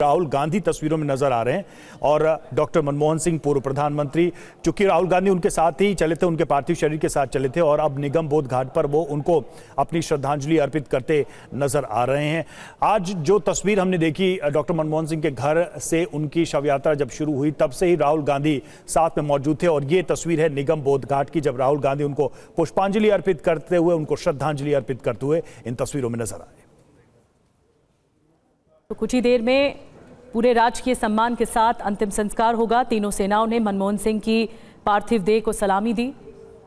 राहुल गांधी तस्वीरों में नजर आ रहे हैं और डॉक्टर मनमोहन सिंह पूर्व प्रधानमंत्री, चूंकि राहुल गांधी उनके साथ ही चले थे, उनके पार्थिव शरीर के साथ चले थे और अब निगम बोध घाट पर वो उनको अपनी श्रद्धांजलि अर्पित करते नजर आ रहे हैं। आज जो तस्वीर हमने देखी डॉक्टर मनमोहन सिंह के घर से उनकी शव यात्रा जब शुरू हुई तब से ही राहुल गांधी साथ में मौजूद थे और ये तस्वीर है निगम बोध घाट की, जब राहुल गांधी उनको पुष्पांजलि अर्पित करते हुए, उनको श्रद्धांजलि अर्पित करते हुए इन तस्वीरों में नजर आए। तो कुछ ही देर में पूरे राजकीय सम्मान के साथ अंतिम संस्कार होगा। तीनों सेनाओं ने मनमोहन सिंह की पार्थिव देह को सलामी दी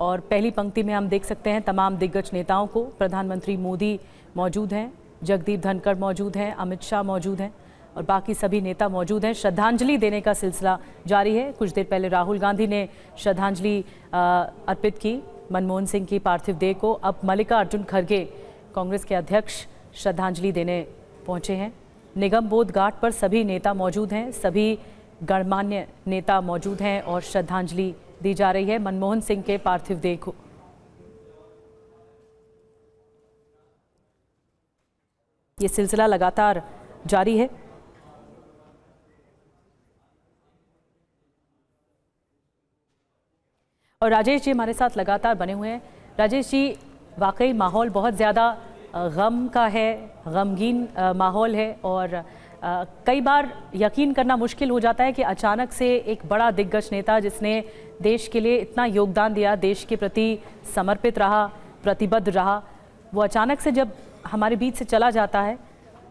और पहली पंक्ति में हम देख सकते हैं तमाम दिग्गज नेताओं को। प्रधानमंत्री मोदी मौजूद हैं, जगदीप धनखड़ मौजूद हैं, अमित शाह मौजूद हैं और बाकी सभी नेता मौजूद हैं। श्रद्धांजलि देने का सिलसिला जारी है। कुछ देर पहले राहुल गांधी ने श्रद्धांजलि अर्पित की मनमोहन सिंह की पार्थिव देह को। अब मल्लिकार्जुन खड़गे कांग्रेस के अध्यक्ष श्रद्धांजलि देने पहुंचे हैं। निगम बोध घाट पर सभी नेता मौजूद हैं, सभी गणमान्य नेता मौजूद हैं और श्रद्धांजलि दी जा रही है मनमोहन सिंह के पार्थिव देह को। ये सिलसिला लगातार जारी है। और राजेश जी हमारे साथ लगातार बने हुए हैं। राजेश जी, वाकई माहौल बहुत ज़्यादा गम का है, गमगीन माहौल है और कई बार यकीन करना मुश्किल हो जाता है कि अचानक से एक बड़ा दिग्गज नेता जिसने देश के लिए इतना योगदान दिया, देश के प्रति समर्पित रहा, प्रतिबद्ध रहा, वो अचानक से जब हमारे बीच से चला जाता है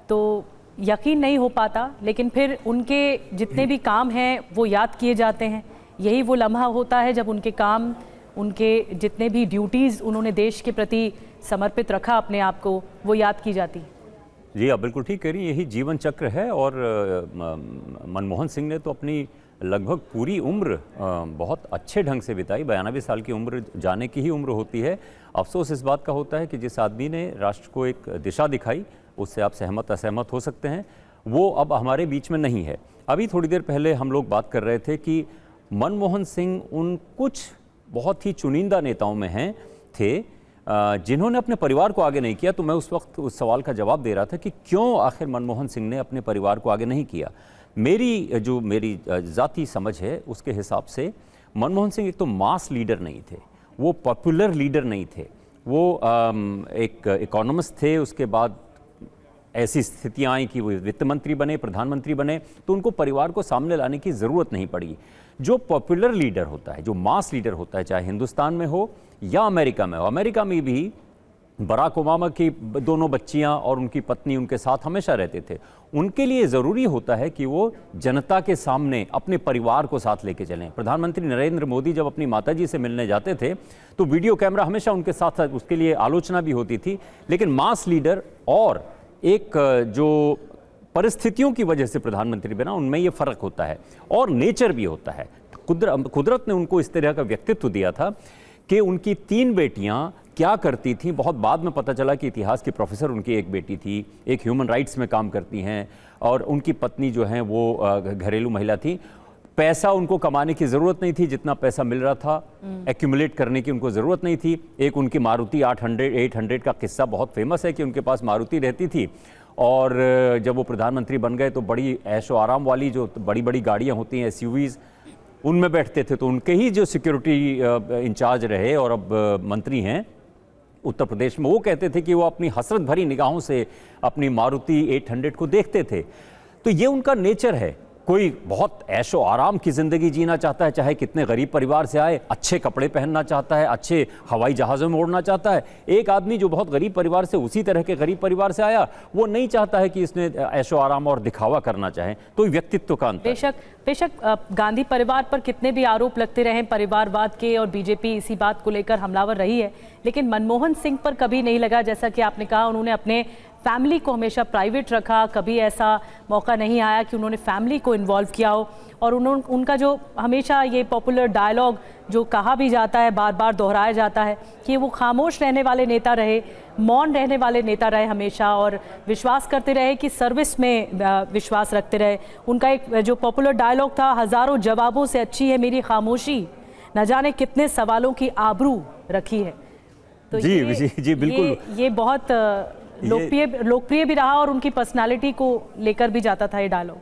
तो यकीन नहीं हो पाता। लेकिन फिर उनके जितने भी काम हैं वो याद किए जाते हैं। यही वो लम्हा होता है जब उनके काम, उनके जितने भी ड्यूटीज़ उन्होंने देश के प्रति समर्पित रखा अपने आप को, वो याद की जाती। जी आप बिल्कुल ठीक कह रही हैं, यही जीवन चक्र है। और मनमोहन सिंह ने तो अपनी लगभग पूरी उम्र बहुत अच्छे ढंग से बिताई। 92 साल की उम्र जाने की ही उम्र होती है। अफसोस इस बात का होता है कि जिस आदमी ने राष्ट्र को एक दिशा दिखाई, उससे आप सहमत असहमत हो सकते हैं, वो अब हमारे बीच में नहीं है। अभी थोड़ी देर पहले हम लोग बात कर रहे थे कि मनमोहन सिंह उन कुछ बहुत ही चुनिंदा नेताओं में थे जिन्होंने अपने परिवार को आगे नहीं किया। तो मैं उस वक्त उस सवाल का जवाब दे रहा था कि क्यों आखिर मनमोहन सिंह ने अपने परिवार को आगे नहीं किया। मेरी ज़ाती समझ है उसके हिसाब से मनमोहन सिंह एक तो मास लीडर नहीं थे, वो पॉपुलर लीडर नहीं थे, वो एक इकोनॉमिस्ट थे। उसके बाद ऐसी स्थितियाँ आई कि वो वित्त मंत्री बने, प्रधानमंत्री बने, तो उनको परिवार को सामने लाने की ज़रूरत नहीं पड़ी। जो पॉपुलर लीडर होता है, जो मास लीडर होता है, चाहे हिंदुस्तान में हो या अमेरिका में हो, अमेरिका में भी बराक ओबामा की दोनों बच्चियां और उनकी पत्नी उनके साथ हमेशा रहते थे। उनके लिए ज़रूरी होता है कि वो जनता के सामने अपने परिवार को साथ लेके चलें। प्रधानमंत्री नरेंद्र मोदी जब अपनी माताजी से मिलने जाते थे तो वीडियो कैमरा हमेशा उनके साथ था, उसके लिए आलोचना भी होती थी। लेकिन मास लीडर और एक जो परिस्थितियों की वजह से प्रधानमंत्री बना, उनमें ये फ़र्क होता है और नेचर भी होता है। कुदरत ने उनको इस तरह का व्यक्तित्व दिया था कि उनकी 3 बेटियां क्या करती थीं, बहुत बाद में पता चला कि इतिहास की प्रोफेसर उनकी एक बेटी थी, एक ह्यूमन राइट्स में काम करती हैं और उनकी पत्नी जो हैं वो घरेलू महिला थी। पैसा उनको कमाने की ज़रूरत नहीं थी, जितना पैसा मिल रहा था एक्यूमुलेट करने की उनको ज़रूरत नहीं थी। एक उनकी मारुति 800 का किस्सा बहुत फेमस है कि उनके पास मारुति रहती थी और जब वो प्रधानमंत्री बन गए तो बड़ी ऐशो आराम वाली जो बड़ी बड़ी गाड़ियाँ होती हैं, SUVs, उनमें बैठते थे। तो उनके ही जो सिक्योरिटी इंचार्ज रहे और अब मंत्री हैं उत्तर प्रदेश में, वो कहते थे कि वो अपनी हसरत भरी निगाहों से अपनी मारुति 800 को देखते थे। तो ये उनका नेचर है। कोई बहुत ऐशो आराम की ज़िंदगी जीना चाहता है, चाहे कितने गरीब परिवार से आए, अच्छे कपड़े पहनना चाहता है, अच्छे हवाई जहाज़ों में उड़ना चाहता है। एक आदमी जो बहुत गरीब परिवार से, उसी तरह के गरीब परिवार से आया, वो नहीं चाहता है कि इसने ऐशो आराम और दिखावा करना चाहे। तो व्यक्तित्व का अंतर। बेशक गांधी परिवार पर कितने भी आरोप लगते रहे परिवारवाद के और बीजेपी इसी बात को लेकर हमलावर रही है, लेकिन मनमोहन सिंह पर कभी नहीं लगा। जैसा कि आपने कहा, उन्होंने अपने फैमिली को हमेशा प्राइवेट रखा, कभी ऐसा मौका नहीं आया कि उन्होंने फैमिली को इन्वॉल्व किया हो। और उनका जो हमेशा ये पॉपुलर डायलॉग जो कहा भी जाता है, बार बार दोहराया जाता है कि वो खामोश रहने वाले नेता रहे, मौन रहने वाले नेता रहे हमेशा, और विश्वास करते रहे कि सर्विस में विश्वास रखते रहे। उनका एक जो पॉपुलर डायलॉग था, हज़ारों जवाबों से अच्छी है मेरी खामोशी, न जाने कितने सवालों की आबरू रखी है। तो जी बिल्कुल, ये बहुत लोकप्रिय भी रहा और उनकी पर्सनालिटी को लेकर भी जाता था ये डायलॉग।